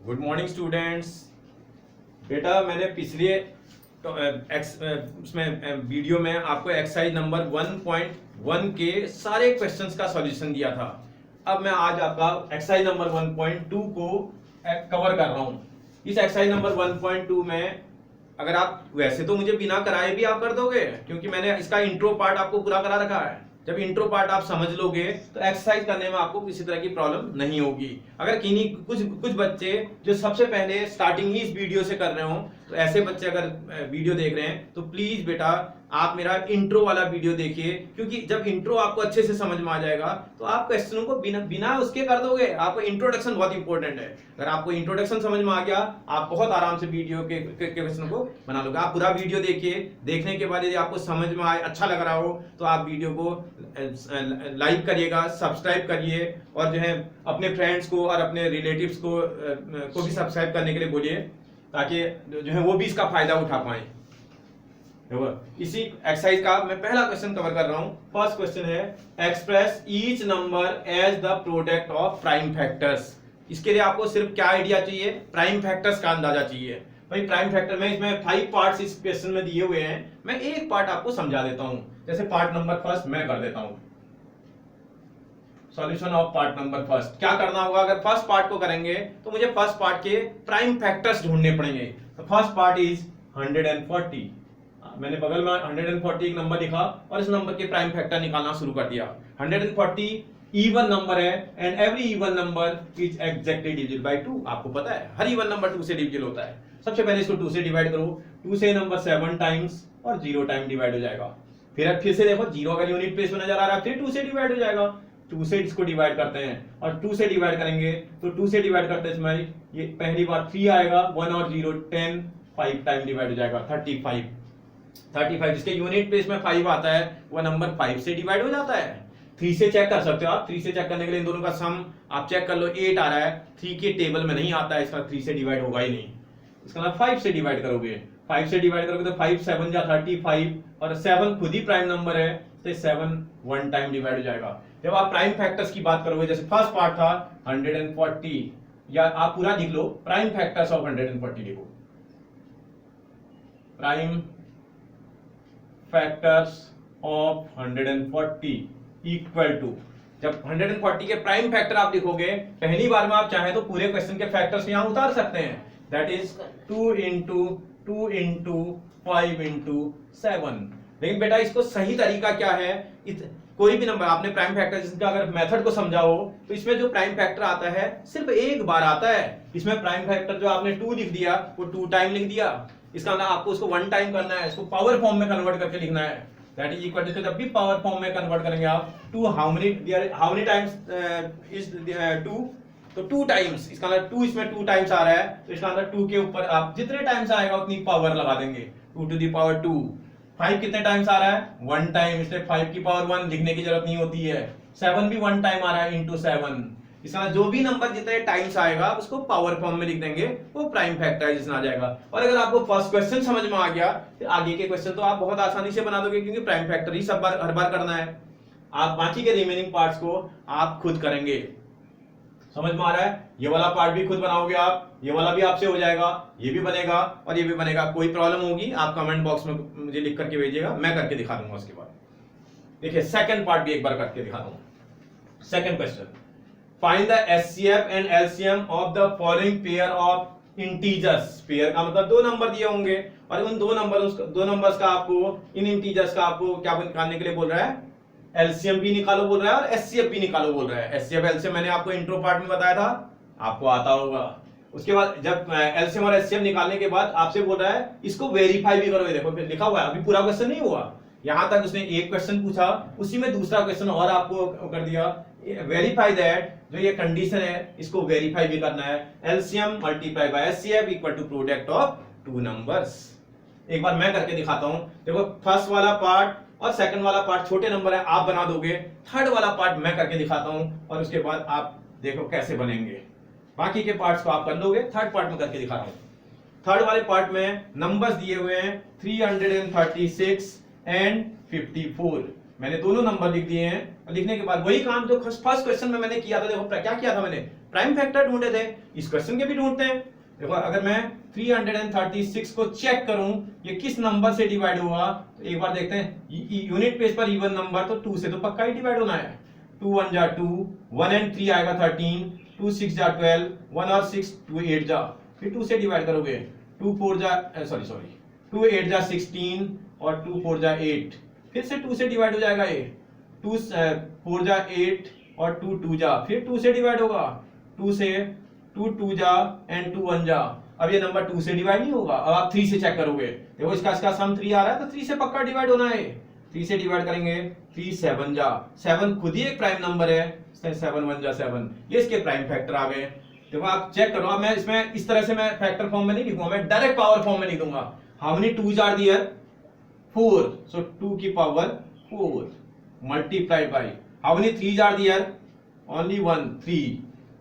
Good morning students. बेटा मैंने पिछले उसमें वीडियो में आपको एक्सरसाइज नंबर 1.1 के सारे क्वेश्चंस का सॉल्यूशन दिया था। अब मैं आज आपका एक्सरसाइज नंबर 1.2 को कवर कर रहा हूं। इस एक्सरसाइज नंबर 1.2 में अगर आप वैसे तो मुझे बिना कराए भी आप कर दोगे, क्योंकि मैंने इसका इंट्रो पार्ट आपको पूरा करा रखा है। जब इंट्रो पार्ट आप समझ लोगे तो एक्सरसाइज करने में आपको किसी तरह की प्रॉब्लम नहीं होगी। अगर किन्हीं कुछ बच्चे जो सबसे पहले स्टार्टिंग ही इस वीडियो से कर रहे हो, तो ऐसे बच्चे अगर वीडियो देख रहे हैं तो प्लीज बेटा आप मेरा इंट्रो वाला वीडियो देखिए, क्योंकि जब इंट्रो आपको अच्छे से समझ में आ जाएगा तो आप क्वेश्चनों को बिना उसके कर दोगे। आपको इंट्रोडक्शन बहुत इंपॉर्टेंट है। अगर आपको इंट्रोडक्शन समझ में आ गया, आप बहुत आराम से वीडियो के क्वेश्चन को बना लोगे। आप पूरा वीडियो देखिए, देखने के बाद यदि आपको समझ में आए, अच्छा लग रहा हो, तो आप वीडियो को लाइक करिएगा, सब्सक्राइब करिए, और जो है अपने फ्रेंड्स को और अपने रिलेटिव्स को भी सब्सक्राइब करने के लिए बोलिए, ताकि जो है वो भी इसका फायदा उठा पाए। इसी एक्सरसाइज का मैं पहला क्वेश्चन कवर कर रहा हूं। फर्स्ट क्वेश्चन है express each number as the product of prime factors. इसके लिए आपको सिर्फ क्या आइडिया चाहिए? प्राइम फैक्टर्स का अंदाजा चाहिए। भाई प्राइम फैक्टर में इसमें 5 पार्ट्स इस क्वेश्चन में दिए हुए हैं। मैं एक पार्ट आपको समझा देता हूं। जैसे पार्ट नंबर फर्स्ट मैं कर देता हूं, solution of part number first. क्या करना होगा? अगर फर्स्ट पार्ट को करेंगे तो मुझे फर्स्ट पार्ट के प्राइम फैक्टर्स ढूंढने पड़ेंगे। तो फर्स्ट पार्ट इज 140। मैंने बगल में 140 एक नंबर लिखा और इस नंबर के प्राइम फैक्टर निकालना शुरू कर दिया। 140 इवन नंबर है and every even number is exactly divisible by 2। आपको पता है हर इवन नंबर 2 से डिविजिबल होता है। सबसे पहले इसको 2 से डिवाइड करो। 2 से नंबर 7 टाइम्स और 0 टाइम डिवाइड हो जाएगा। फिर से देखो 0 अगर यूनिट प्लेस में नजर आ रहा है, फिर 2 से डिवाइड हो जाएगा। 2 से इसको डिवाइड करते हैं और 2 से डिवाइड करेंगे तो 2 से डिवाइड करते समय ये पहली बार 3 आएगा, 1 और 0 10, 5 टाइम डिवाइड हो जाएगा। 35 जिसके यूनिट प्लेस में 5 आता है वह नंबर 5 से डिवाइड हो जाता है। 3 से चेक कर सकते हो आप। 3 से चेक करने के लिए इन दोनों का सम आप चेक कर लो। 8 आ रहा है, 3 के टेबल में नहीं आता है, इसका 3 से डिवाइड होगा ही नहीं। इसका मतलब 5 से डिवाइड करोगे। 5 से डिवाइड करोगे तो 5 7 जा 35 और 7 खुद ही प्राइम नंबर है, तो 7 1 टाइम डिवाइड हो जाएगा। जब आप प्राइम फैक्टर्स की बात करोगे, जैसे फर्स्ट पार्ट था 140, या आप पूरा लिख लो प्राइम फैक्टर्स ऑफ 140 लिखो। Prime factors of 140 equal to, जब 140 के प्राइम फैक्टर आप लिखोगे, पहली बार में आप चाहें तो पूरे क्वेश्चन के फैक्टर्स यहां उतार सकते हैं। That is 2 into 2 into 5 into 7। लेकिन बेटा इसको सही तरीका क्या है? कोई भी नंबर आपने प्राइम फैक्टर जिसका अगर मेथड को समझाओ तो इसमें जो प्राइम फैक्टर आता है सिर्फ एक बार आता है। इसमें प्राइम फैक्टर जो आपने 2 लिख दिया वो 2 टाइम लिख दिया। इसका मतलब आपको उसको 1 टाइम करना है, इसको पावर फॉर्म में कन्वर्ट करके लिखना है। दैट इज इक्वल टू, जब भी पावर फॉर्म में कन्वर्ट करेंगे आप 2 हाउ मेनी टाइम्स इज 2, तो 2 टाइम्स। इसका मतलब 2 इसमें 2 टाइम्स आ रहा है, तो इसका मतलब 2 के ऊपर आप जितने टाइम्स आएगा उतनी पावर लगा देंगे, 2 टू द पावर 2। 5 कितने टाइम्स आ रहा है? 1 टाइम, इसलिए 5 की पावर 1 लिखने की जरूरत नहीं होती है। 7 भी 1 टाइम आ रहा है, इंटू 7। इसका जो भी नंबर जितने टाइम्स आएगा उसको पावर फॉर्म में लिख देंगे, वो प्राइम फैक्टराइजेशन आ जाएगा। और अगर आपको फर्स्ट क्वेश्चन समझ में आ गया तो आगे के क्वेश्चन तो आप बहुत आसानी से बना दोगे, क्योंकि प्राइम फैक्टर ही सब बार हर बार करना है। आप बाकी के रिमेनिंग पार्ट्स को आप खुद करेंगे। समझ में आ रहा है? ये वाला पार्ट भी खुद बनाओगे आप, ये वाला भी आपसे हो जाएगा, ये भी बनेगा और ये भी बनेगा। कोई प्रॉब्लम होगी आप कमेंट बॉक्स में मुझे लिख करके भेजिएगा, मैं करके दिखा दूंगा। उसके बाद देखिए सेकंड पार्ट भी एक बार करके दिखा दूंगा। Second question, find the HCF and LCM of the following pair of integers. Pair का मतलब 2 नंबर दिए होंगे और उन 2 नंबर्स का आपको, इन इंटीजर्स का आपको क्या निकालने के लिए बोल रहा है? एलसीएम भी निकालो बोल रहा है और एचसीएफ भी निकालो बोल रहा है। एचसीएफ एलसीएम मैंने आपको इंट्रो पार्ट में बताया था, आपको आता होगा। उसके बाद जब एलसीएम और एचसीएफ निकालने के बाद आपसे बोल रहा है इसको वेरीफाई भी करो। ये देखो लिखा हुआ है, अभी पूरा क्वेश्चन नहीं हुआ। यहां तक उसने एक क्वेश्चन पूछा, उसी में दूसरा क्वेश्चन और आपको कर दिया, वेरीफाई दैट, जो ये कंडीशन है इसको वेरीफाई भी करना है। LCM multiply by HCF equal to product of 2 numbers. एक बार मैं करके दिखाता हूं। देखो फर्स्ट वाला पार्ट और सेकंड वाला पार्ट छोटे नंबर है, आप बना दोगे। थर्ड वाला पार्ट मैं करके दिखाता हूं और उसके बाद आप देखो कैसे बनेंगे। बाकी के पार्ट्स को आप कर लोगे, थर्ड पार्ट में करके दिखा रहा हूं। थर्ड वाले पार्ट में नंबर्स दिए हुए हैं 336 एंड 54। मैंने दोनों नंबर लिख दिए हैं और लिखने के बाद वही काम जो फर्स्ट क्वेश्चन में मैंने किया था। देखो क्या किया था मैंने, प्राइम फैक्टर ढूंढे थे, इस क्वेश्चन के भी ढूंढते हैं। देखो अगर मैं 336 को चेक करूं ये किस नंबर से डिवाइड हुआ, तो एक बार देखते हैं। यूनिट पेज पर इवन नंबर तो 2 से तो पक्का ही डिवाइड होना है। 2 1 जा 2, 1 एंड 3 आएगा 13, 2 6 जा 12, 1 और 6 2 8 जा, फिर 2 से डिवाइड करोगे, 2 4 जा 2 8 जा 16 और 2 4 जा 8, फिर से 2 से डिवाइड हो जाएगा ये, 2 4 जा 8 और 2 2 जा, फिर 2 से डिवाइड होगा, 2 से 2 2 जा एंड 2 1 जा। अब ये नंबर 2 से डिवाइड नहीं होगा। अब आप 3 से चेक करोगे, देखो इसका सम 3 आ रहा है तो 3 से पक्का डिवाइड होना है। 3 से डिवाइड करेंगे, 3 7 जा, 7 खुद ही एक प्राइम नंबर है, 7 1 जा 7, ये इसके प्राइम फैक्टर आ गए। देखो आप चेक करो। अब मैं इसमें इस तरह से मैं फैक्टर फॉर्म में नहीं लिखूंगा, मैं डायरेक्ट पावर फॉर्म में लिख दूंगा। How many 2 are there 4, so 2 की power 4 multiplied by how many 3 are there only 1 3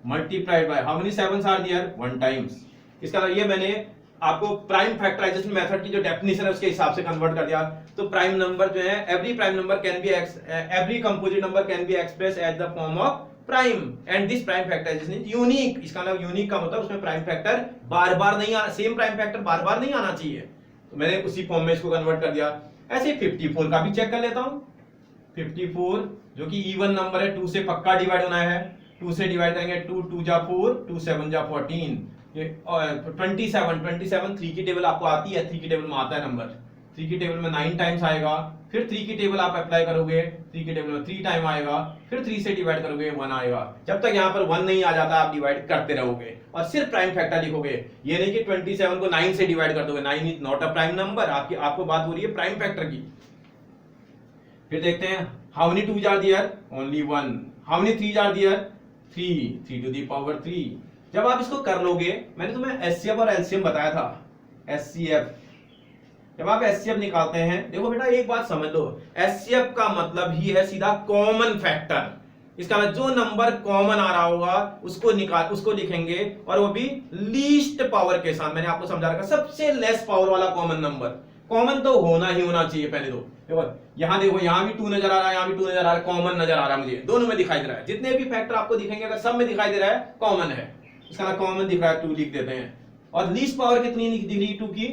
multiplied by how many 7 are there 1 times. इसका ये मैंने आपको प्राइम फैक्टराइजेशन मेथड की जो डेफिनेशन है उसके हिसाब से कन्वर्ट कर दिया। तो प्राइम नंबर जो है, every prime number can be every composite number can be express as the form of prime and this prime factorization is unique. इसका मतलब यूनिक का मतलब उसमें प्राइम फैक्टर बार बार नहीं आना, सेम प्राइम फैक्टर बार बार नहीं आना चाहिए। तो मैंने उसी फॉर्म में इसको कन्वर्ट कर दिया। ऐसे 54 का भी चेक कर लेता हूं। 54 जो कि इवन नंबर है, 2 से पक्का डिवाइड होना है, 2 से डिवाइड करेंगे, 2 2 जा 4, 2 7 जा 14, ये 27 3 की टेबल आपको आती है, 3 की टेबल में आता है नंबर, 3 की टेबल में 9 टाइम्स आएगा, फिर 3 की टेबल आप अप्लाई करोगे, 3 की टेबल में 3 टाइम आएगा, फिर 3 से डिवाइड करोगे 1 आएगा। जब तक यहाँ पर 1 नहीं आ जाता आप डिवाइड करते रहोगे और सिर्फ प्राइम फैक्टर लिखोगे। ये नहीं कि 27 को 9 से डिवाइड कर दोगे, 9 is not a prime number. आपको बात हो रही है प्राइम फैक्टर की। फिर देखते हैं how many 2 are there only 1, how many 3 are there 3 to the power 3। जब आप इसको कर लोगे, मैंने तुम्हें एचसीएफ और एलसीएम बताया था। एचसीएफ, जब आप एचसीएफ निकालते हैं, देखो बेटा एक बात समझ लो, एचसीएफ का मतलब ही है सीधा कॉमन फैक्टर। इसका मतलब जो नंबर कॉमन आ रहा होगा उसको लिखेंगे, और वो भी लीस्ट पावर के साथ। मैंने आपको समझा रखा सबसे लेस पावर वाला कॉमन नंबर। कॉमन तो होना ही होना चाहिए पहले तो। देखो यहाँ भी 2 नजर आ रहा है, यहाँ भी 2 नजर आ रहा है, कॉमन नजर आ रहा है मुझे, दोनों में दिखाई दे रहा है। जितने भी फैक्टर आपको दिखेंगे अगर सब में दिखाई दे रहा है कॉमन है, इसका कॉमन दिख रहा है 2 लिख देते हैं। और लीस्ट पावर कितनी दिख रही है 2 की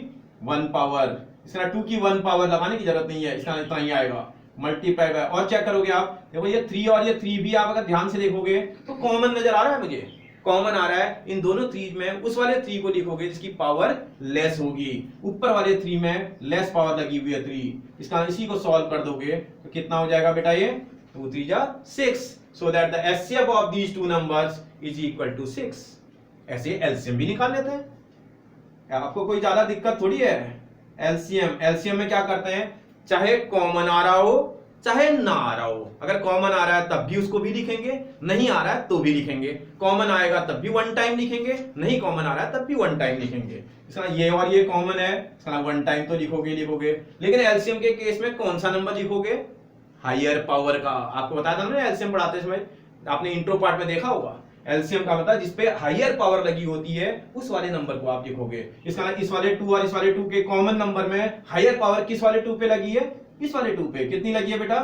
1 पावर, इसका 2 की 1 पावर लगाने की जरूरत नहीं है, इसका इतना ही आएगा मल्टीप्लाई बाय। और चेक करोगे आप, देखो ये 3 और ये 3 भी आप अगर ध्यान से देखोगे तो कॉमन नजर आ रहा है मुझे, कॉमन आ रहा है। इन दोनों 3 में उस वाले 3 को लिखोगे जिसकी पावर लेस होगी, ऊपर वाले 3 में लेस पावर लगी हुई है 3। इसका इसी को सॉल्व कर दोगे तो कितना हो जाएगा बेटा, ये 2 3 जा 6, so that the HCF of these 2 numbers is equal to 6। ऐसे एलसीएम भी निकाल लेते हैं, आपको कोई ज्यादा दिक्कत थोड़ी है। एलसीएम में क्या करते हैं, चाहे कॉमन आ रहा हो चाहे ना आ रहा हो, अगर कॉमन आ रहा है तब भी उसको भी लिखेंगे, नहीं आ रहा है तो भी लिखेंगे। कॉमन आएगा तब भी 1 टाइम लिखेंगे, नहीं कॉमन आ रहा है तब भी 1 टाइम लिखेंगे। इसका ये और ये कॉमन है, इसका 1 टाइम तो लिखोगे। लेकिन एलसीएम के केस में कौन सा नंबर लिखोगे, हायर पावर का। आपको बताया था ना एलसीएम पढ़ाते समय, आपने इंट्रो पार्ट में देखा होगा। एलसीएम का मतलब जिसपे हायर पावर लगी होती है उस वाले नंबर को आप लिखोगे। इसका इस वाले 2 और इस वाले 2 के कॉमन नंबर में हायर पावर किस वाले 2 पे लगी है, इस वाले 2 पे। कितनी लगी है बेटा,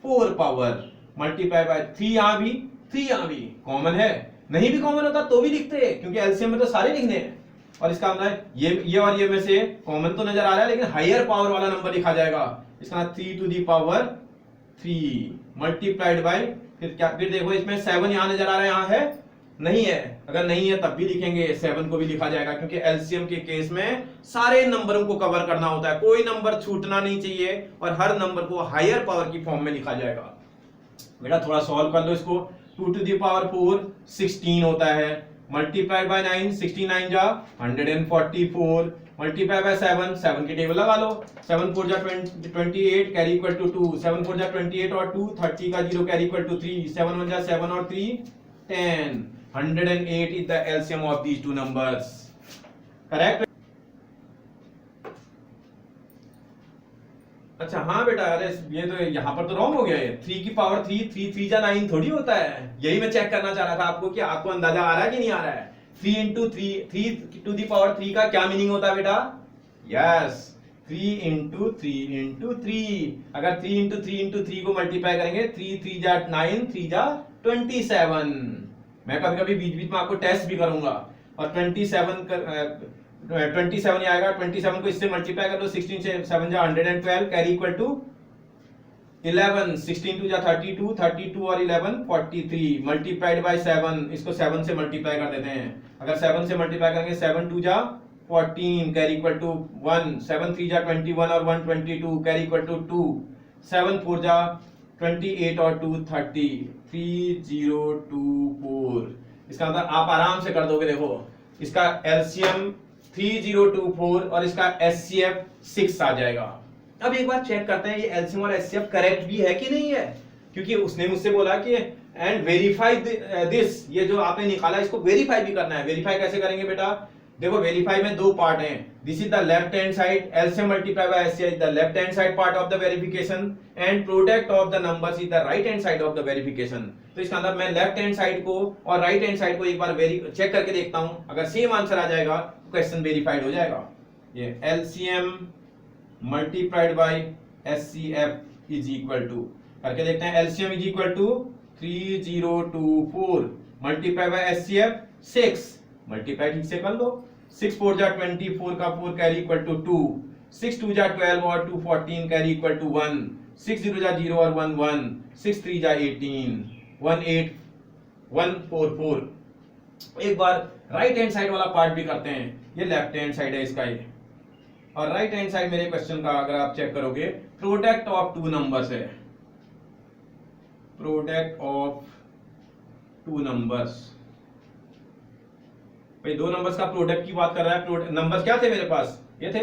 4 पावर मल्टीप्लाई बाय 3। यहां भी 3 यहां भी कॉमन है, नहीं भी कॉमन होता तो भी लिखते हैं क्योंकि एलसीएम में तो सारे लिखने हैं। और इसका मतलब ये और ये में से कॉमन तो नजर आ रहा है लेकिन हायर पावर वाला नंबर लिखा जाएगा। इसका 3 to the power 3 multiplied by, फिर क्या, फिर देखो इसमें 7 यहां नजर आ रहा है, यहां है नहीं है, अगर नहीं है तब भी लिखेंगे, 7 को भी लिखा जाएगा क्योंकि एलसीएम के केस में सारे नंबरों को कवर करना होता है, कोई नंबर छूटना नहीं चाहिए और हर नंबर को हायर पावर की फॉर्म में लिखा जाएगा। बेटा थोड़ा सॉल्व कर लो इसको। 2 टू दी पावर 4 16 होता है, मल्टीप्लाइड बाय 9, 69 जा 144, मल्टीप्लाई बाय 7 की टेबल लगा लो। 7 4 जा 28 कैरी इक्वल टू 2, 7 4 जा 28 और 2 30 का 0 कैरी इक्वल टू 3, 7 1 जा 7 और 3 10, 108 is the LCM of these 2 numbers. Correct? अच्छा हाँ बेटा, अरे ये तो यहाँ पर तो रॉन्ग हो गया है। 3 की पावर 3 जा 9 थोड़ी होता है। यही मैं चेक करना चाह रहा था आपको कि आपको अंदाजा आ रहा है कि नहीं आ रहा है। 3 into 3 टू दी पावर 3 का क्या मीनिंग होता है बेटा, यस 3 into 3। अगर 3 into 3 को मल्टीप्लाई करेंगे, 3 3 जा 9, 3 जा 27, मैं कभी कभी बीच बीच में आपको टेस्ट भी करूंगा। और 27 ही आएगा। 27 को इससे मल्टीप्लाई कर लो, 16 से 7 जा 112 कैरी इक्वल टू 11, 16 2 जा 32, 32 और 11 43 मल्टीप्लाइड बाय 7, इसको 7 से मल्टीप्लाई कर देते हैं। अगर 7 से मल्टीप्लाई करेंगे 7 2 जा 14 कैरी इक्वल टू 1, 7 3 जा 21 और 1 22 कैरी इक्वल टू 2, 7 4 जा 28 और 2 30, 3024। इसका मतलब आप आराम से कर दोगे। देखो इसका एलसीएम 3024 और इसका एचसीएफ 6 आ जाएगा। अब एक बार चेक करते हैं ये एलसीएम और एचसीएफ करेक्ट भी है कि नहीं है, क्योंकि उसने मुझसे बोला कि एंड वेरीफाई दिस, ये जो आपने निकाला इसको वेरीफाई भी करना है। वेरीफाई कैसे करेंगे बेटा, देखो वेरीफाई में दो पार्ट हैं। This is the left hand side, LCM multiply by HCF the left hand side part of the verification and product of the numbers is the right hand side of the verification. तो इसका मतलब मैं left hand side को और right hand side को एक बार check करके देखता हूं, अगर सेम आंसर आ जाएगा तो क्वेश्चन वेरीफाइड हो जाएगा। ये LCM multiplied by HCF is equal to, करके देखते हैं। LCM is equal to 3024 multiply by HCF 6, multiply ठीक से कर लो। 6 4 जा 24 का 4 कैरी इक्वल टू 2, 6 2 जा 12 और 2 14 कैरी इक्वल टू 1, 6 0 जा 0 और 1 1, 6 3 जा 18, 1 8 144। एक बार राइट हैंड साइड वाला पार्ट भी करते हैं। ये लेफ्ट हैंड साइड है इसका ये, और राइट हैंड साइड मेरे क्वेश्चन का अगर आप चेक करोगे प्रोडक्ट ऑफ टू नंबर्स है, प्रोडक्ट ऑफ टू नंबर्स। भाई दो नंबर्स का प्रोडक्ट की बात कर रहा है। नंबर्स क्या थे मेरे पास, ये थे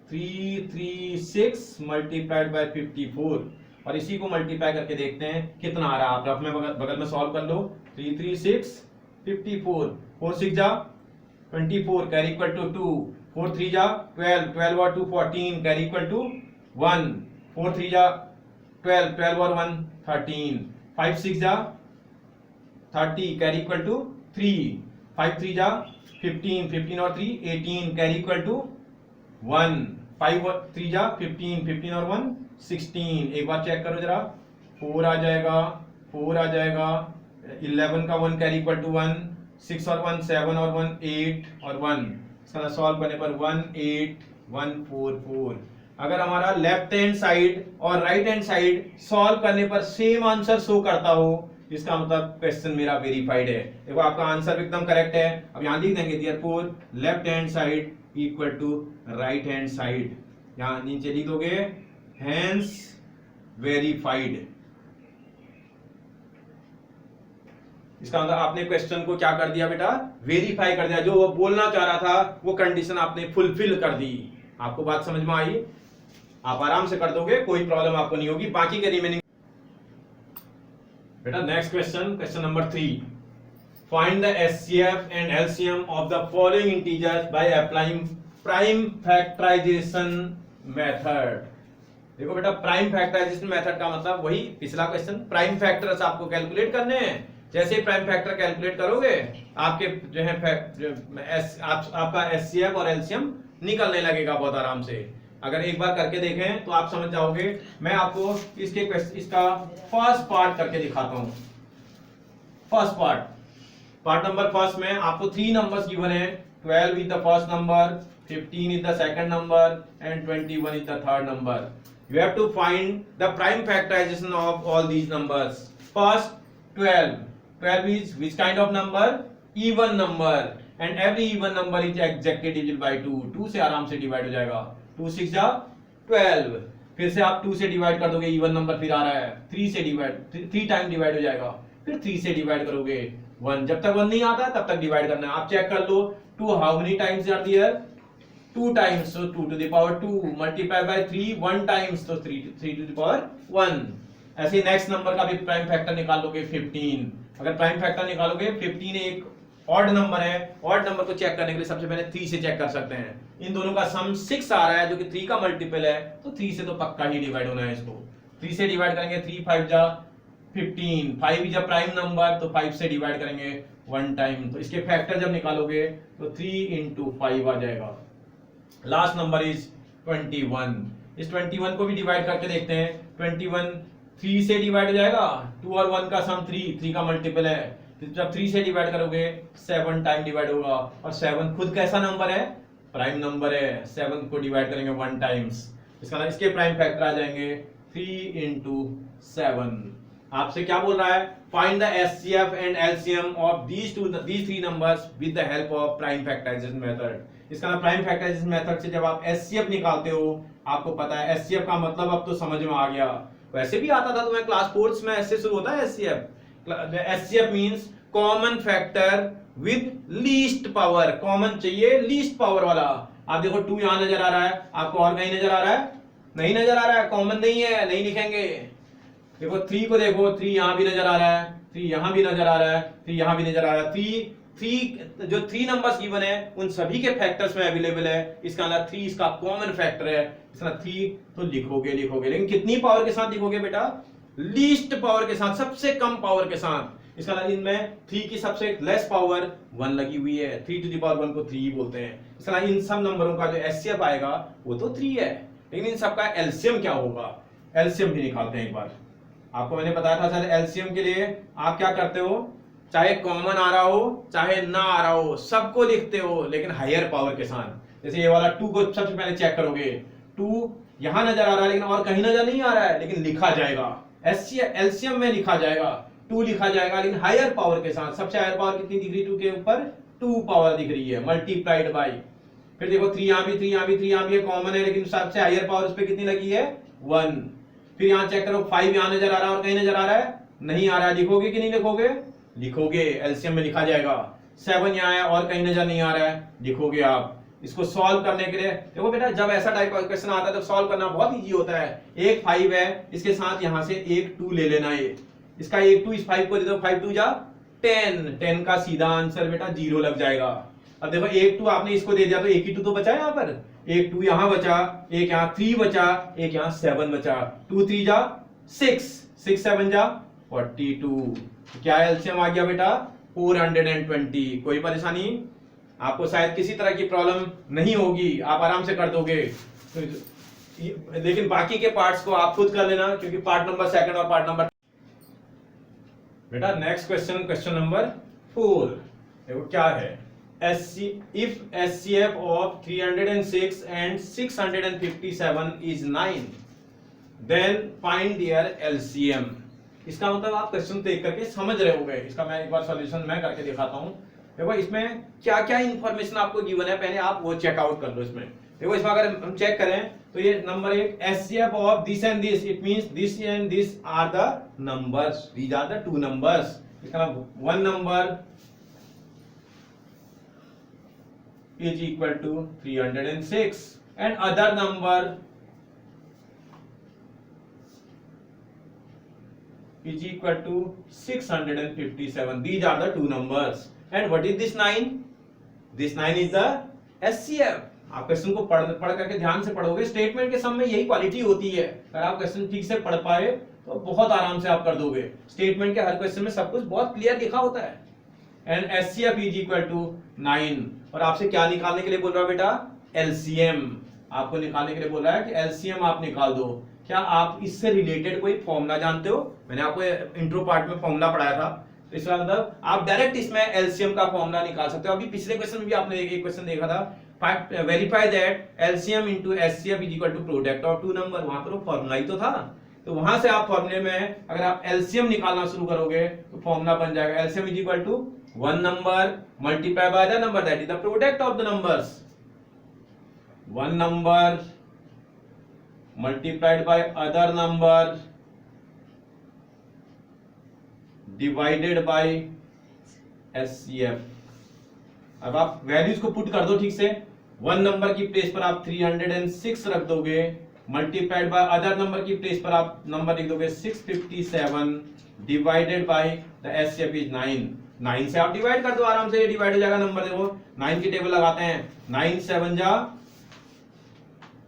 336 मल्टीप्लाइड बाय 54, और इसी को मल्टीप्लाई करके देखते हैं कितना आ रहा है। आप रफ में बगल में सॉल्व कर लो। 336 54, 4 6 जा 24 कैरी इक्वल टू 2, 4 3 जा 12, 12 और 2 14 कैरी इक्वल टू 1, 4 3 जा 12, 12 और 1 13, 5 6 जा 30 कैरी इक्वल टू 3, 5 3 जा 15, 15 और 3 18 कैरी इक्वल टू 1, 5 और 3 जा 15, 15 और 1 16। एक बार चेक करो जरा, 4 आ जाएगा, 4 आ जाएगा, 11 का 1 कैरी इक्वल टू 1, 6 और 1 7 और 1 8 और 1, इसका सॉल्व करने पर 18144। अगर हमारा लेफ्ट हैंड साइड और राइट हैंड साइड सॉल्व करने पर सेम आंसर शो करता हो, इसका मतलब क्वेश्चन मेरा वेरीफाइड है। देखो आपका आंसर एकदम करेक्ट है। अब यहां लिख देंगे therefore left hand side equal to right hand side, यहां नीचे लिख दोगे हेंस वेरीफाइड। इसका मतलब आपने क्वेश्चन को क्या कर दिया बेटा, वेरीफाई कर दिया। जो वो बोलना चाह रहा था वो कंडीशन आपने फुलफिल कर दी। आपको बात समझ में आई, आप आराम से कर दोगे, कोई प्रॉब्लम आपको नहीं होगी। बाकी के रिमेनिंग बेटा next question, question number 3, find the HCF and LCM of the following integers by applying prime factorization method. देखो बेटा प्राइम फैक्टराइजेशन मेथड का मतलब वही पिछला क्वेश्चन, प्राइम फैक्टर्स आपको कैलकुलेट करने हैं। जैसे ही प्राइम फैक्टर कैलकुलेट करोगे आपके जो है आपका एचसीएफ और एलसीएम निकलने लगेगा बहुत आराम से। अगर एक बार करके देखें तो आप समझ जाओगे। मैं आपको इसका फर्स्ट पार्ट करके दिखाता हूं। फर्स्ट पार्ट नंबर फर्स्ट में आपको 3 नंबर्स गिवन है। 12 is the first number, 15 is the second number and 21 is the third number. You have to find the prime factorization of all these numbers. First 12. 12 is which kind of number? Even number. And every even number is exactly divisible by 2. 2 से आराम से divide हो जाएगा। 2 6 जा 12। फिर से आप 2 से डिवाइड कर दोगे, इवन नंबर फिर आ रहा है। 3 टाइम डिवाइड हो जाएगा। फिर 3 से डिवाइड करोगे 1। जब तक 1 नहीं आता तब तक डिवाइड करना है। आप चेक कर लो 2 how many times are there? 2 times, so 2 to the power 2 multiply by 3 1 times, so 3 to the power 1। ऐसे नेक्स्ट नंबर का भी प्राइम फैक्टर निकाल लोगे 15। अगर प्राइम फैक्टर निकालोगे 15 एक ऑड नंबर है। ऑड नंबर को चेक करने के लिए सबसे पहले 3 से चेक कर सकते हैं। इन दोनों का सम 6 आ रहा है जो कि 3 का मल्टीपल है, तो 3 से तो पक्का ही डिवाइड होना है इसको। 3 से डिवाइड करेंगे 3 5 जा 15, 5 इज अ प्राइम नंबर तो 5 से डिवाइड करेंगे 1 टाइम। तो इसके फैक्टर जब निकालोगे तो 3 into 5 आ जाएगा। Last number is 21। इस 21 को भी डिवाइड करके देखते हैं। 21 3 से डिवाइड हो जाएगा। 2 और 1 का सम 3 का मल्टीपल है। तो जब 3 से डिवाइड करोगे 7 टाइम डिवाइड होगा, और 7 खुद कैसा नंबर है, प्राइम नंबर है। 7 को डिवाइड करेंगे 1 टाइम्स, इसका मतलब इसके प्राइम फैक्टर आ जाएंगे 3 into 7। आपसे क्या बोल रहा है, find the HCF and LCM of these three numbers with the help of prime factorization method। इसका मतलब प्राइम फैक्टराइजेशन मेथड से जब आप एचसीएफ निकालते हो, आपको पता है एचसीएफ का मतलब अब तो समझ में आ गया, वैसे भी आता था तुम्हें क्लास 4 में, ऐसे शुरू होता है HCF. HCF means common factor with least power, common चाहिए लीस्ट पावर वाला। आप देखो 2 यहां नजर आ रहा है, आपको और कहीं नजर आ रहा है, नहीं नजर आ रहा है, कॉमन नहीं है, नहीं लिखेंगे। देखो 3 को देखो, 3 यहां भी नजर आ रहा है, 3 यहां भी नजर आ रहा है, 3 यहां भी नजर आ रहा है। 3 जो 3 नंबर्स गिवन है उन सभी के फैक्टर्स में अवेलेबल है, इसका मतलब 3 इसका कॉमन फैक्टर है, इसका 3 तो लिखोगे, लेकिन कितनी पावर के साथ लिखोगे बेटा, लीस्ट पावर के साथ, सबसे कम पावर के साथ। इसका मतलब इनमें 3 की सबसे लेस पावर 1 लगी हुई है, 3 to the power 1 को 3 ही बोलते हैं। इसका मतलब इन सब नंबरों का जो एचसीएफ आएगा वो तो 3 है, लेकिन इन सबका एलसीएम क्या होगा, एलसीएम भी निकालते हैं एक बार। आपको मैंने बताया था सर, एलसीएम के लिए आप क्या करते हो, चाहे कॉमन आ रहा हो चाहे ना आ रहा हो, सबको लिखते हो, लेकिन हायर पावर के साथ। जैसे ये वाला 2 को सबसे पहले चेक करोगे, 2 यहां नजर आ रहा है लेकिन और कहीं नजर नहीं आ रहा है, लेकिन लिखा जाएगा एलसीएम में, लिखा जाएगा 2 लिखा जाएगा, लेकिन हायर पावर के साथ। सबसे हायर पावर कितनी दिख रही, 2 के ऊपर 2 पावर दिख रही है, मल्टीप्लाइड बाई। फिर देखो 3 यहां भी, 3 यहां भी, 3 यहां भी कॉमन है, लेकिन सबसे हायर पावर उस पर कितनी लगी है, 1। फिर यहां चेक करो 5 यहां नजर आ रहा है और कहीं नजर आ रहा है, नहीं आ रहा है, लिखोगे कि नहीं लिखोगे, लिखोगे, एलसीएम में लिखा जाएगा। 7 यहां है और कहीं नजर नहीं आ रहा है, लिखोगे आप। इसको सॉल्व करने के लिए देखो बेटा, जब ऐसा टाइप का क्वेश्चन आता है तो सॉल्व करना बहुत इजी होता है। एक 5 है, इसके साथ यहां से एक 2 ले लेना है, इसका एक 2 इस 5 को दे दो, 5 2 जा 10, 10 का सीधा आंसर बेटा 0 लग जाएगा। अब देखो एक 2 आपने इसको दे दिया तो एक ही 2 तो बचा है, यहाँ पर एक 2 यहां बचा, एक यहां 3 बचा, एक यहां 7 बचा, 2 3 जा 6, 6 7 जा 42। क्या एलसीएम आ गया बेटा, 420। कोई परेशानी, आपको शायद किसी तरह की प्रॉब्लम नहीं होगी, आप आराम से कर दोगे। लेकिन बाकी के पार्ट्स को आप खुद कर लेना, क्योंकि पार्ट नंबर 2 और पार्ट नंबर। बेटा नेक्स्ट क्वेश्चन, क्वेश्चन नंबर 4 देखो क्या है, if HCF of 306 and 657 is 9, then find their LCM। इसका मतलब आप क्वेश्चन देख करके समझ रहे होंगे, इसका मैं एक बार सॉल्यूशन मैं करके दिखाता हूं। देखो इसमें क्या क्या इंफॉर्मेशन आपको गिवन है, पहले आप वो चेकआउट कर लो। इसमें देखो, इसमें अगर हम चेक करें तो ये number 1 HCF of this and this, it means this and this are the numbers, these are the 2 numbers. इसका मतलब 1 number is equal to 306 and other number is equal to 657. These are the 2 numbers. And what is this 9? This 9 is the HCF। आप question को पढ़ करके ध्यान से पढ़ोगे, statement के सम में यही क्वालिटी होती है। अगर आप क्वेश्चन ठीक से पढ़ पाए तो बहुत आराम से आप कर दोगे। स्टेटमेंट के हर क्वेश्चन में सब कुछ बहुत क्लियर लिखा होता है। And HCF is equal to 9। और आपसे क्या निकालने के लिए बोल रहा है बेटा, LCM आपको निकालने के लिए बोल रहा है कि LCM आप निकाल दो। क्या आप इससे रिलेटेड कोई फॉर्मूला जानते हो? मैंने आपको इंट्रो पार्ट में फॉर्मूला पढ़ाया था, तो इसका मतलब आप डायरेक्ट इसमें LCM का फॉर्मूला निकाल सकते हो। अभी पिछले क्वेश्चन में भी आपने एक क्वेश्चन देखा था, verify that LCM into HCF is equal to product of 2 number. वहां पर वो फॉर्मूला ही तो था, तो वहां से आप फॉर्मूले में अगर आप LCM निकालना शुरू करोगे तो फॉर्मूला बन जाएगा LCM is equal to 1 number multiplied by the number that is the product of the numbers। 1 number multiplied by other number divided by HCF। अब आप वैल्यूज को पुट कर दो ठीक से। 1 नंबर की प्लेस पर आप 306 रख दोगे, मल्टीप्लाइड बाय अदर नंबर की प्लेस पर आप नंबर लिख दोगे 657, divided by the HCF is 9। 9 से आप डिवाइड कर दो, आराम से ये डिवाइड हो जाएगा नंबर। देखो 9 की टेबल लगाते हैं, 9 7 जा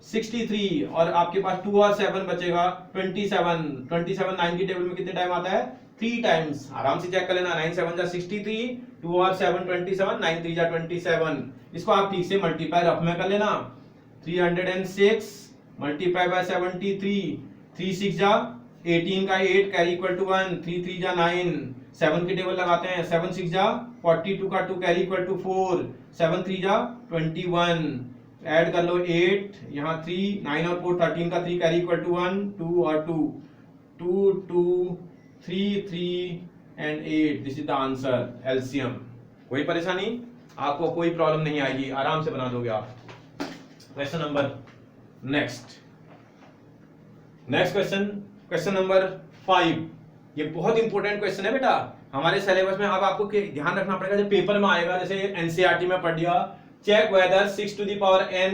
63 और आपके पास 2 और 7 बचेगा 27। 27 9 की टेबल में कितने टाइम आता है, 3 टाइम्स। आराम से चेक कर लेना, 9 7 जा 63, 2 और 7 27, 9 3 जा 27। इसको आप ठीक से मल्टीप्लाई रफ में कर लेना, 306 मल्टीप्लाई बाय 73, 3 6 जा 18 का 8 कैरी इक्वल टू 1, 3 3 जा 9, 7 की टेबल लगाते हैं, 7 6 जा 42 का 2 कैरी इक्वल टू 4, 7 3 जा 21, ऐड कर लो 8 यहाँ 3, 9 और 4 13 का 3 कैरी इक्वल टू 1, 2 और 2, 2 2 3 3 and 8, this is the answer LCM. कोई परेशानी, आपको कोई प्रॉब्लम नहीं आएगी, आराम से बना दोगे आप। Question number next question, question number 5। ये बहुत इंपॉर्टेंट क्वेश्चन है बेटा हमारे सिलेबस में। अब आपको ध्यान रखना पड़ेगा, जब पेपर में आएगा, जैसे एनसीईआरटी में पढ़ लिया, check whether 6 to the power n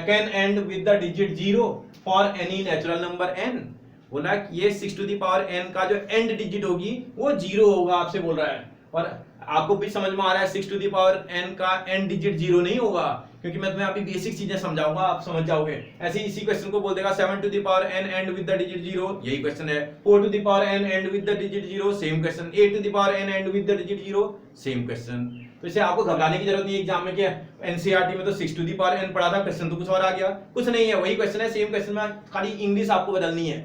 can end with the digit 0 for any natural number n। बोला कि ये 6 टू द पावर n का जो एंड डिजिट होगी वो 0 होगा, आपसे बोल रहा है। और आपको भी समझ में आ रहा है 6 टू द पावर n का एंड डिजिट 0 नहीं होगा, क्योंकि मैं तुम्हें अभी बेसिक चीजें समझाऊंगा, आप समझ जाओगे। ऐसे ही इसी क्वेश्चन को बोल देगा 7 to the power n end with the digit 0, यही क्वेश्चन है। 4 to the power n end with the digit 0, same question. 8 to the power n end with the digit 0, same question. तो इसे आपको घबराने की जरूरत नहीं है एग्जाम में, क्या एनसीईआरटी में तो 6 टू द पावर n पढ़ा था, क्वेश्चन तो कुछ और आ गया, कुछ नहीं है, वही क्वेश्चन है, सेम क्वेश्चन में, खाली इंग्लिश आपको बदलनी है।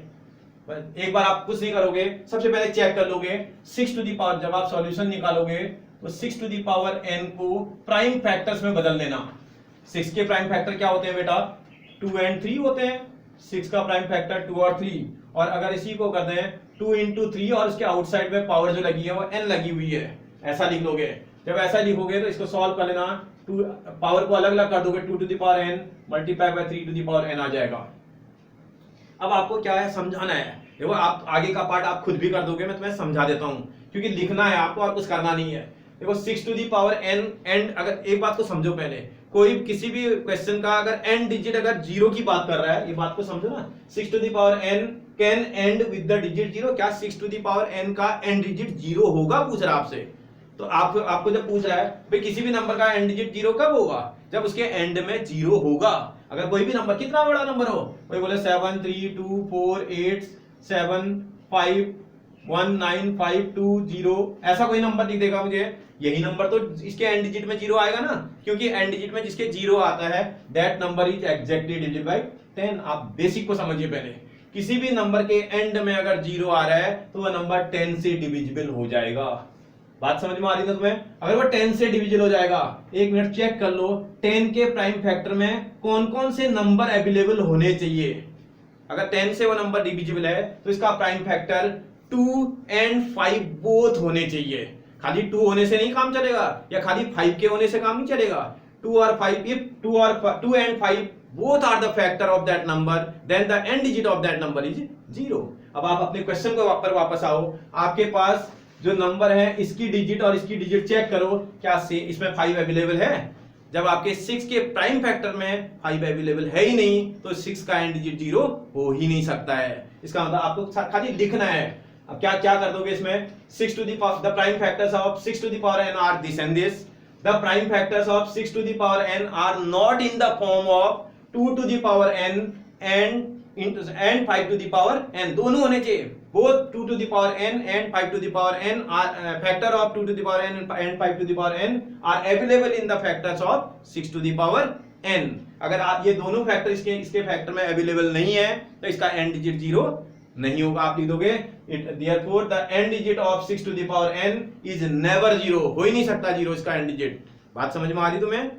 एक बार आप कुछ नहीं करोगे, सबसे पहले चेक कर लोगे 6 टू द पावर, जब आप सॉल्यूशन निकालोगे तो 6 टू द पावर n को प्राइम फैक्टर्स में बदल देना। 6 के प्राइम फैक्टर क्या होते हैं बेटा? 2 एंड 3 होते हैं। 6 का प्राइम फैक्टर 2 और 3, और अगर इसी को कर दें 2 इंटू 3 और उसके आउटसाइड में पावर जो लगी है वो n लगी हुई है, ऐसा लिख लोगे। जब ऐसा लिखोगे तो इसको सॉल्व कर लेना, पावर को अलग अलग कर दोगे, 2 to the power n multiply by 3 to the power n आ जाएगा। अब आपको क्या है, समझाना है। देखो आप आगे का पार्ट आप खुद भी कर दोगे, मैं तुम्हें समझा देता हूं, क्योंकि लिखना है आपको और कुछ करना नहीं है। देखो 6 to the power n end, अगर एक बात को समझो पहले, कोई किसी भी क्वेश्चन का अगर n डिजिट अगर 0 की बात कर रहा है, ये बात को समझो ना, 6 to the power n can end with the digit 0, क्या 6 टू द पावर n का n डिजिट 0 होगा, पूछ रहा है आपसे। तो आपको जब पूछ रहा है भाई किसी भी नंबर का n डिजिट 0 कब होगा, जब उसके एंड में 0 होगा। अगर कोई भी नंबर कितना बड़ा नंबर हो, कोई बोले 7 3 2 4 8 7 5 1 9 5 2 0, ऐसा कोई नंबर लिख देगा मुझे, यही नंबर तो इसके एंड डिजिट में 0 आएगा ना, क्योंकि एंड डिजिट में जिसके 0 आता है that number is exactly divisible by 10। आप बेसिक को समझिए पहले, किसी भी नंबर के एंड में अगर 0 आ रहा है तो वह नंबर 10 से डिविजिबल हो जाएगा। बात समझ में आ रही है तुम्हें? अगर वो 10 से डिविजिबल हो जाएगा, एक मिनट चेक कर लो 10 के प्राइम फैक्टर में कौन कौन से नंबर अवेलेबल होने चाहिए। अगर 10 से वो नंबर डिविजिबल है तो इसका प्राइम फैक्टर 2 एंड 5 बोथ होने चाहिए। खाली 2 होने से नहीं काम चलेगा, या खाली 5 के होने से काम नहीं चलेगा। 2 और 5, if 2 and 5 both are the factor of that number, then the end digit of that number is 0। अब आप अपने क्वेश्चन को वापस आओ, आपके पास जो नंबर है इसकी डिजिट और इसकी डिजिट चेक करो, क्या से इसमें 5 अवेलेबल है? जब आपके 6 के प्राइम फैक्टर में 5 अवेलेबल है ही नहीं, तो 6 का एंड डिजिट 0 हो ही नहीं सकता है। इसका मतलब आपको खाली लिखना है। अब क्या कर दोगे इसमें, 6 to the prime factors of 6 to the power n are this and this. The prime factors of 6 to the power n are not in the form of 2 to the power n and 5 to the power n, दोनों होने चाहिए। both 2 to the power n and 5 to the power n are factor of 2 to the power n and 5 to the power n are available in the factors of 6 to the power n। अगर आप ये दोनों factor इसके factor में available नहीं है तो इसका एंड डिजिट 0 नहीं होगा। आप लिख दोगे therefore the end digit of 6 to the power n is never 0, हो ही नहीं सकता 0 इसका एंड डिजिट। बात समझ में आ रही तुम्हें?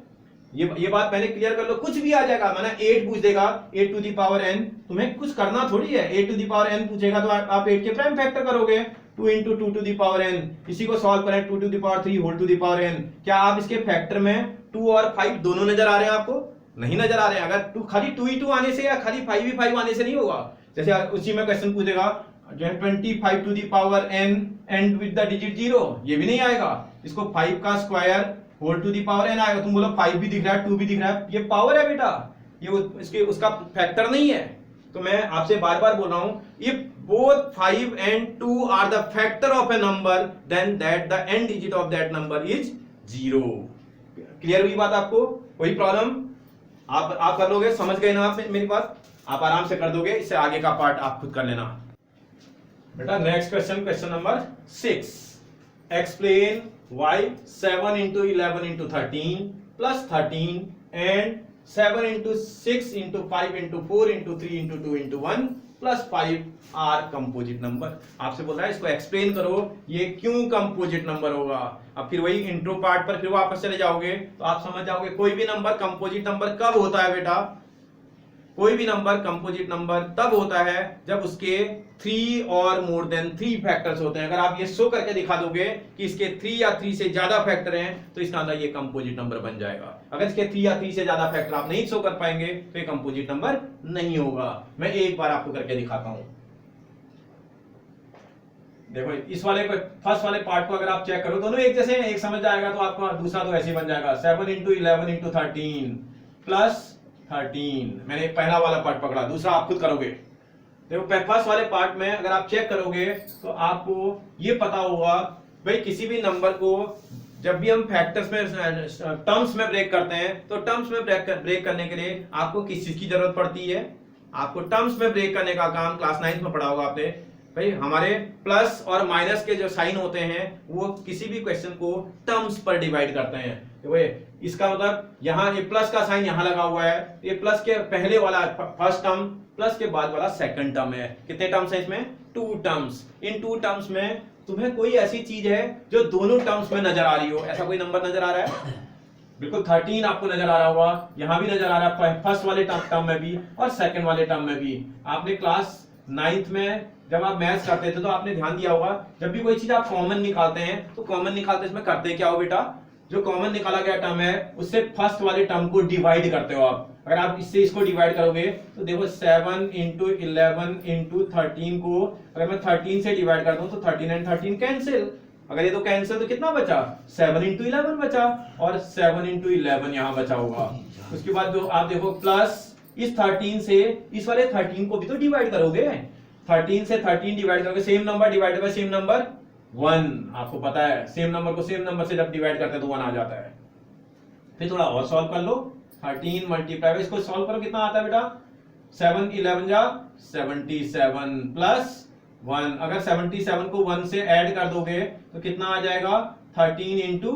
ये बात पहले क्लियर कर लो। कुछ भी आ जाएगा, माना 8 पूछ देगा, 8 टू दी पावर n, तुम्हें कुछ करना थोड़ी है। 8 टू दी पावर n पूछेगा तो आप 8 के प्राइम फैक्टर करोगे, 2 into 2 to the power n, इसी को सॉल्व करें 2 to the power 3 whole to the power n। क्या आप इसके फैक्टर में 2 और 5 दोनों नजर आ रहे हैं? आपको नहीं नजर आ रहे हैं। अगर खाली 2 ही 2 आने से या खाली 5 ही 5 आने से नहीं होगा। जैसे उसी में क्वेश्चन पूछेगा 25 to the power n end with the digit 0, ये भी नहीं आएगा। इसको 5 का square whole to the power n आएगा। तुम बोलो 5 भी दिख रहा है 2 भी दिख रहा है, ये पावर है बेटा, ये उसका फैक्टर नहीं है। तो मैं आपसे बार बार बोल रहा हूं, if both 5 and 2 are the factor of a number then that the end digit of that number is 0। Clear हुई बात आपको? कोई प्रॉब्लम? आप कर लोगे, समझ गए ना आप मेरी बात? आप आराम से कर दोगे, इससे आगे का पार्ट आप खुद कर लेना बेटा। Next question number 6, explain why 7 into 11 into 13 plus 13 and 7 into 6 into 5 into 4 into 3 into 2 into 1 plus 5 are composite number. आपसे बोल रहा है इसको एक्सप्लेन करो, ये क्यों कंपोजिट नंबर होगा। अब फिर वही इंट्रो पार्ट पर फिर वापस चले जाओगे तो आप समझ जाओगे कोई भी नंबर कंपोजिट नंबर कब होता है बेटा। कोई भी नंबर कंपोजिट नंबर तब होता है जब उसके 3 और मोर देन 3 फैक्टर्स होते हैं। अगर आप ये शो करके दिखा दोगे कि इसके 3 या 3 से ज्यादा फैक्टर हैं तो इसका अंदर ये कंपोजिट नंबर बन जाएगा। अगर इसके 3 या 3 से ज्यादा फैक्टर आप नहीं शो कर पाएंगे तो ये कंपोजिट नंबर नहीं होगा। मैं एक बार आपको करके दिखाता हूं। देखो इस वाले को, फर्स्ट वाले पार्ट को अगर आप चेक करो, दोनों एक जैसे हैं, एक समझ जाएगा तो आपका दूसरा तो ऐसे ही बन जाएगा 7 × 11 × 13 प्लस 13। मैंने पहला वाला पार्ट पकड़ा, दूसरा आप खुद करोगे। देखो फर्स्ट वाले पार्ट में अगर आप चेक करोगे तो आपको ये पता होगा भाई किसी भी नंबर को जब भी हम फैक्टर्स में टर्म्स में ब्रेक करते हैं तो टर्म्स में ब्रेक करने के लिए आपको किस चीज की जरूरत पड़ती है। आपको टर्म्स में ब्रेक करने का काम क्लास 9th में पढ़ा होगा आपने। भाई हमारे प्लस और माइनस के जो साइन होते हैं वो किसी भी क्वेश्चन को टर्म्स पर डिवाइड करते हैं। देखो इसका मतलब यहाँ ये प्लस का साइन यहाँ लगा हुआ है, ये प्लस के पहले वाला फर्स्ट टर्म प्लस के बाद वाला सेकंड टर्म है। कितने टर्म्स है इसमें? 2 टर्म्स। इन 2 टर्म्स में तुम्हें कोई ऐसी चीज है जो दोनों टर्म्स में नजर आ रही हो, ऐसा कोई नंबर नजर आ रहा है? बिल्कुल 13 आपको नजर आ रहा होगा, यहां भी नजर आ रहा है फर्स्ट वाले टर्म में भी और सेकंड वाले टर्म में भी। आपने क्लास 9th में जब आप मैथ्स करते थे तो आपने ध्यान दिया होगा जब भी कोई चीज आप कॉमन निकालते हैं तो कॉमन निकालते इसमें करते क्या हो बेटा, जो कॉमन निकाला गया टर्म है उससे फर्स्ट वाले टर्म को डिवाइड करते हो आप। अगर आप इससे इसको डिवाइड करोगे तो देखो 7 × 11 × 13 को अगर मैं 13 से डिवाइड करता हूं तो 13 एंड 13 कैंसिल। अगर ये तो कैंसिल तो कितना बचा? 7 × 11 बचा और 7 × 11 यहां बचा होगा। उसके बाद जो आप देखो प्लस इस 13 से इस वाले 13 को भी तो डिवाइड करोगे। 13 से 13 डिवाइड करोगे, same number divide by same number 1। आपको पता है सेम नंबर को सेम नंबर से जब डिवाइड करते हैं तो 1 आ जाता है। फिर थोड़ा और सॉल्व कर लो, 13 मल्टीप्लाई इसको सॉल्व करो, कितना आता है बेटा? 7 11 जा 77 प्लस 1। अगर 77 को 1 से ऐड कर दोगे तो कितना आ जाएगा? 13 ×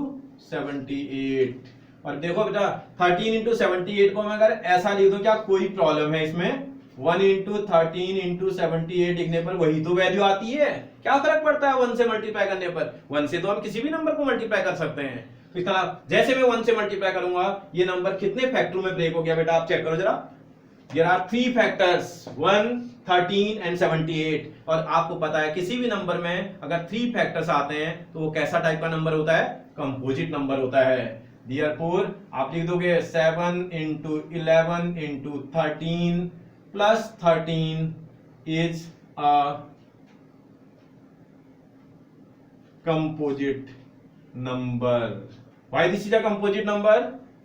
78। और देखो बेटा 13 × 78 को मैं अगर ऐसा लिख दूं क्या कोई प्रॉब्लम है इसमें? 1 × 13 × 78 लिखने पर वही तो वैल्यू आती है, क्या फर्क पड़ता है 1 से मल्टीप्लाई करने पर? 1 से तो हम किसी भी नंबर को मल्टीप्लाई कर सकते हैं। तो इसका जैसे मैं 1 से मल्टीप्लाई करूंगा ये नंबर कितने फैक्टरों में ब्रेक हो गया बेटा, आप चेक करो जरा। There are 3 factors 1, 13 and 78। और आपको पता है किसी भी नंबर में अगर 3 फैक्टर्स आते हैं तो वो कैसा टाइप का नंबर होता है? कंपोजिट नंबर होता है। Therefore आप लिख दोगे 7 × 11 × 13 plus 13 is a composite number. Why this is a composite number?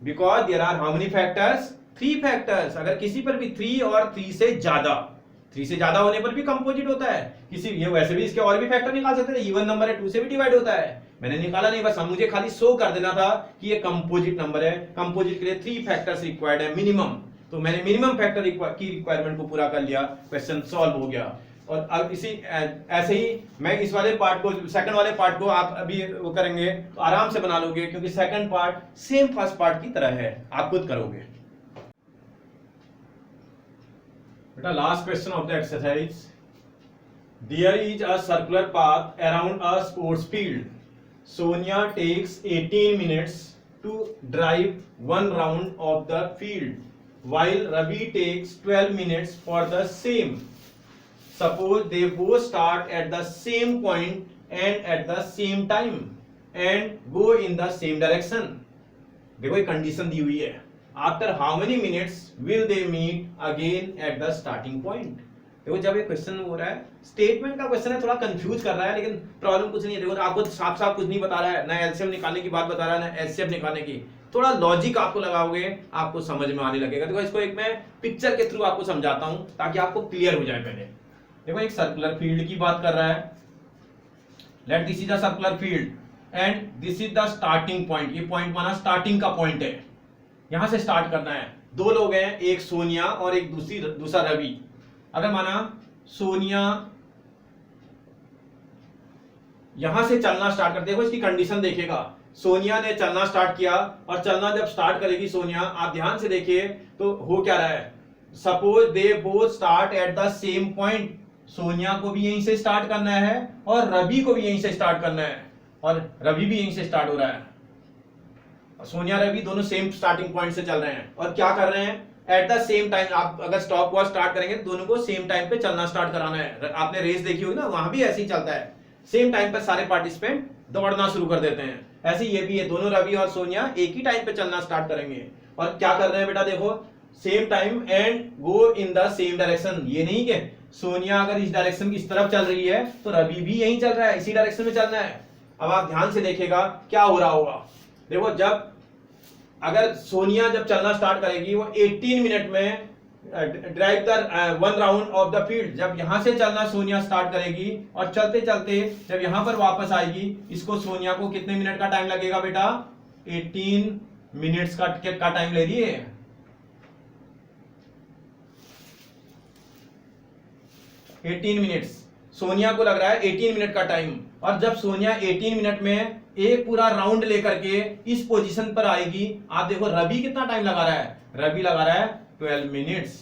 Because there are how many factors? 3 factors। अगर किसी पर भी 3 और 3 से ज्यादा होने पर भी कंपोजिट होता है। किसी ये वैसे भी इसके और भी फैक्टर निकाल सकते हैं, इवन नंबर है 2 से भी डिवाइड होता है। मैंने निकाला नहीं, बस मुझे खाली शो कर देना था कि ये कंपोजिट नंबर है। कंपोजिट के लिए 3 फैक्टर्स रिक्वायर्ड है मिनिमम, तो मैंने मिनिमम फैक्टर की रिक्वायरमेंट को पूरा कर लिया, क्वेश्चन सॉल्व हो गया। और अब इसी ऐसे ही मैं इस वाले पार्ट को, सेकंड वाले पार्ट को आप अभी वो करेंगे तो आराम से बना लोगे, क्योंकि second part same first part की तरह है, आप खुद करोगे। बेटा last question of the exercise, there is a circular path around a sports field. Sonia takes 18 minutes to drive 1 round of the field, while Ravi takes 12 minutes for the same. Suppose they both start at the same point and at the same time and go in the same direction. देखो एक condition दी हुई है, after how many minutes will they meet again at the starting point. देखो जब ये question हो रहा है, स्टेटमेंट का क्वेश्चन है, थोड़ा कंफ्यूज कर रहा है, लेकिन प्रॉब्लम कुछ नहीं है। देखो आपको साफ साफ कुछ नहीं बता रहा है, ना एलसीएम निकालने की बात बता रहा है, ना एचसीएफ निकालने की। थोड़ा लॉजिक आपको लगाओगे आपको समझ में आने लगेगा। देखो इसको एक मैं पिक्चर के थ्रू आपको समझाता हूं ताकि आपको क्लियर हो जाए। पहले देखो एक सर्कुलर फील्ड की बात कर रहा है, let this is a circular field and this is the starting point. ये पॉइंट माना स्टार्टिंग का पॉइंट है, यहां से स्टार्ट करना है। 2 लोग हैं, एक सोनिया और एक दूसरा रवि। अगर माना सोनिया यहां से चलना स्टार्ट करते हो, इसकी कंडीशन देखिएगा। सोनिया ने चलना स्टार्ट किया और चलना जब स्टार्ट करेगी सोनिया, आप ध्यान से देखिए तो हो क्या रहा है, suppose they both start at the same point, Sonia को भी यहीं से स्टार्ट करना है और रवि को भी यहीं से स्टार्ट करना है, और रवि भी यहीं से स्टार्ट हो रहा है। सोनिया रवि दोनों सेम स्टार्टिंग पॉइंट से चल रहे हैं और क्या कर रहे हैं, एट द सेम टाइम। आप अगर स्टॉप वॉच स्टार्ट करेंगे तो दोनों को सेम टाइम पे चलना स्टार्ट कराना है। आपने रेस देखी होगी ना, वहां भी ऐसे ही चलता है, सेम टाइम पे सारे पार्टिसिपेंट दौड़ना शुरू कर देते हैं। ऐसे ये भी है, दोनों रवि और सोनिया एक ही टाइम पे चलना स्टार्ट करेंगे। और क्या कर रहे हैं बेटा, देखो same time and go in the same direction. ये नहीं कि सोनिया अगर इस डायरेक्शन की इस तरफ चल रही है तो रवि भी यहीं चल रहा है, इसी डायरेक्शन में चलना है। अब आप ध्यान से देखिएगा क्या हो रहा होगा। देखो जब अगर सोनिया जब चलना स्टार्ट करेगी वो 18 मिनट में drive the 1 round of the field, जब यहां से चलना सोनिया स्टार्ट करेगी और चलते चलते जब यहां पर वापस आएगी, इसको सोनिया को कितने मिनट का टाइम लगेगा बेटा, 18 मिनट्स का टाइम ले रही है। 18 मिनट्स सोनिया को लग रहा है, 18 मिनट का टाइम। और जब सोनिया 18 मिनट में एक पूरा राउंड लेकर के इस पोजीशन पर आएगी, आप देखो रवि कितना टाइम लगा रहा है, रवि लगा रहा है 12 मिनट्स।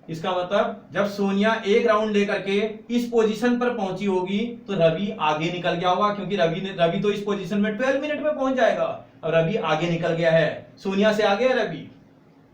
इसका मतलब जब सोनिया एक राउंड लेकर के इस पोजीशन पर पहुंची होगी तो रवि आगे निकल गया होगा, क्योंकि रवि तो इस पोजीशन में 12 मिनट में पहुंच जाएगा और रवि आगे निकल गया है, सोनिया से आगे है रवि।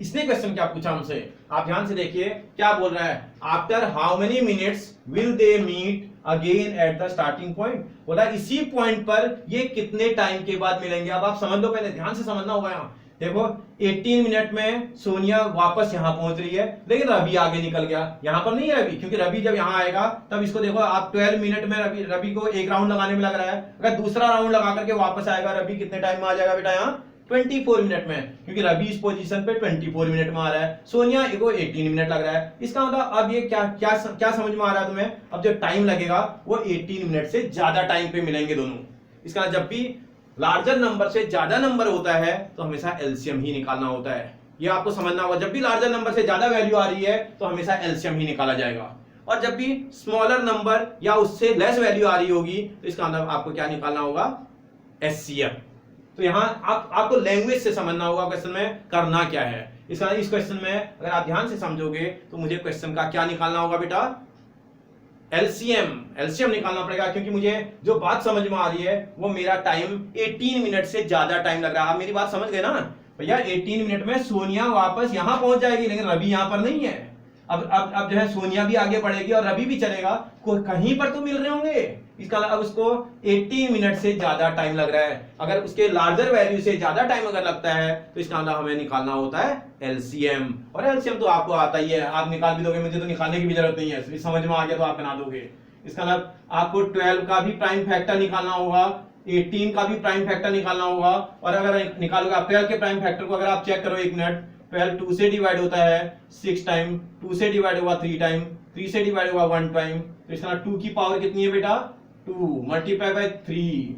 इसने क्वेश्चन क्या पूछा हमसे, आप ध्यान से देखिए क्या बोल रहा है, after how many minutes will they meet again at the starting point. बोला इसी पॉइंट पर ये कितने टाइम के बाद मिलेंगे। अब आप समझ लो, पहले ध्यान से समझना होगा। यहाँ देखो 18 मिनट में सोनिया वापस यहां पहुंच रही है, लेकिन रवि आगे निकल गया। यहां पर नहीं है रवि, क्योंकि रवि जब यहां आएगा तब इसको देखो आप 12 मिनट में रवि को एक राउंड लगाने में लग रहा है। अगर दूसरा राउंड लगा करके वापस आएगा रवि कितने टाइम में आ जाएगा बेटा, यहाँ 24 मिनट में, क्योंकि रवि इस पोजीशन पे 24 मिनट में आ रहा है, सोनिया को 18 मिनट लग रहा है। इसका मतलब अब ये क्या समझ में आ रहा है तुम्हें, अब जो टाइम लगेगा वो 18 मिनट से ज्यादा टाइम पे मिलेंगे दोनों। इसका जब भी लार्जर नंबर से ज्यादा नंबर होता है तो हमेशा एलसीएम ही निकालना होता है। ये आपको समझना होगा, जब भी लार्जर नंबर से ज्यादा वैल्यू आ रही है तो हमेशा एलसीएम ही निकाला जाएगा, और जब भी स्मॉलर नंबर या उससे लेस वैल्यू आ रही होगी तो इसका मतलब आपको क्या निकालना होगा, एचसीएफ। तो यहां आपको लैंग्वेज से समझना होगा क्वेश्चन में करना क्या है। इस क्वेश्चन में अगर आप ध्यान से समझोगे तो मुझे क्वेश्चन का क्या निकालना होगा बेटा, एलसीएम निकालना पड़ेगा, क्योंकि मुझे जो बात समझ में आ रही है वो मेरा टाइम 18 मिनट से ज्यादा टाइम लग रहा है। आप मेरी बात समझ गए ना भैया, 18 मिनट में सोनिया वापस यहां पहुंच जाएगी, लेकिन रवि यहां पर नहीं है। अब जो है सोनिया भी आगे बढ़ेगी और रवि भी चलेगा, कहीं पर तो मिल रहे होंगे। इसका अब उसको 18 मिनट से ज्यादा टाइम लग रहा है। अगर उसके लार्जर वैल्यू से ज्यादा टाइम अगर लगता है तो इसका मतलब हमें निकालना होता है एलसीएम। और एलसीएम तो आपको आता ही है, आप निकाल भी दोगे, मुझे तो निकालने की भी जरूरत नहीं है, समझ में आ गया तो आप बना दोगे। इसका मतलब आपको 12 का भी प्राइम फैक्टर निकालना होगा, 18 का भी प्राइम फैक्टर निकालना होगा। और अगर निकालोगे आप 12 के प्राइम फैक्टर को, अगर आप चेक करो 1 मिनट, 12 2 से डिवाइड होता है 6 टाइम, 2 से डिवाइड होगा 3 टाइम, 3 से डिवाइड होगा 1 टाइम। तो इसका 2 की पावर कितनी है बेटा, 2 मल्टीप्लाई बाय 3।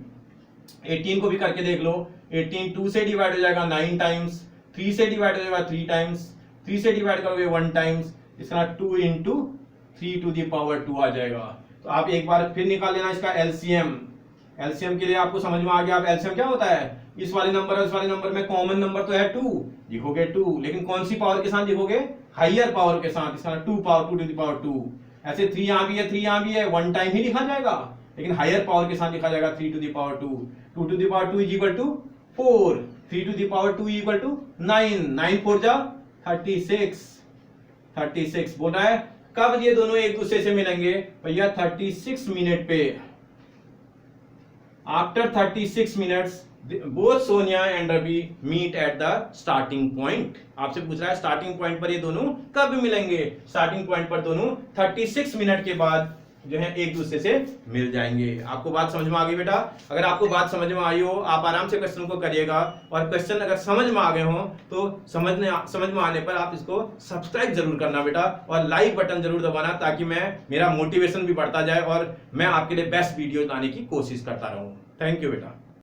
18 को भी करके देख लो, 18 2 से डिवाइड हो जाएगा 9 टाइम्स, 3 से डिवाइड हो जाएगा 3 टाइम्स, 3 से डिवाइड करोगे 1 टाइम्स। इसका 2 × 3 टू द पावर 2 आ जाएगा। तो आप एक बार फिर निकाल लेना इसका एलसीएम। एलसीएम के लिए आपको समझ में आ गया, अब एलसीएम क्या होता है, इस वाले नंबर और इस वाले नंबर में कॉमन नंबर तो है 2, लिखोगे 2, लेकिन कौन सी पावर के साथ लिखोगे, हायर पावर के साथ। इसका 2 पावर 2 टू द पावर 2। ऐसे 3 यहां भी है, 3 यहां भी है, 1 टाइम ही लिखा जाएगा, लेकिन हायर पावर के साथ लिखा जाएगा 3 to the power 2। 2 to the power 2 is equal to 4, 3 to the power 2 equal to 9, 9 4 जा 36, 36 बोल रहा है। कब ये दोनों एक दूसरे से मिलेंगे भैया, 36 मिनट पे। After 36 minutes both Sonia and Ravi meet at the starting point. आपसे पूछ रहा है स्टार्टिंग पॉइंट पर ये दोनों कब मिलेंगे, स्टार्टिंग पॉइंट पर दोनों 36 मिनट के बाद जो है एक दूसरे से मिल जाएंगे। आपको बात समझ में आ गई बेटा? अगर आपको बात समझ में आई हो, आप आराम से क्वेश्चन को करिएगा, और क्वेश्चन अगर समझ में आ गए हो तो समझ में आने पर आप इसको सब्सक्राइब जरूर करना बेटा, और लाइक बटन जरूर दबाना, ताकि मेरा मोटिवेशन भी बढ़ता जाए और मैं आपके लिए बेस्ट वीडियो लाने की कोशिश करता रहूं। थैंक यू बेटा।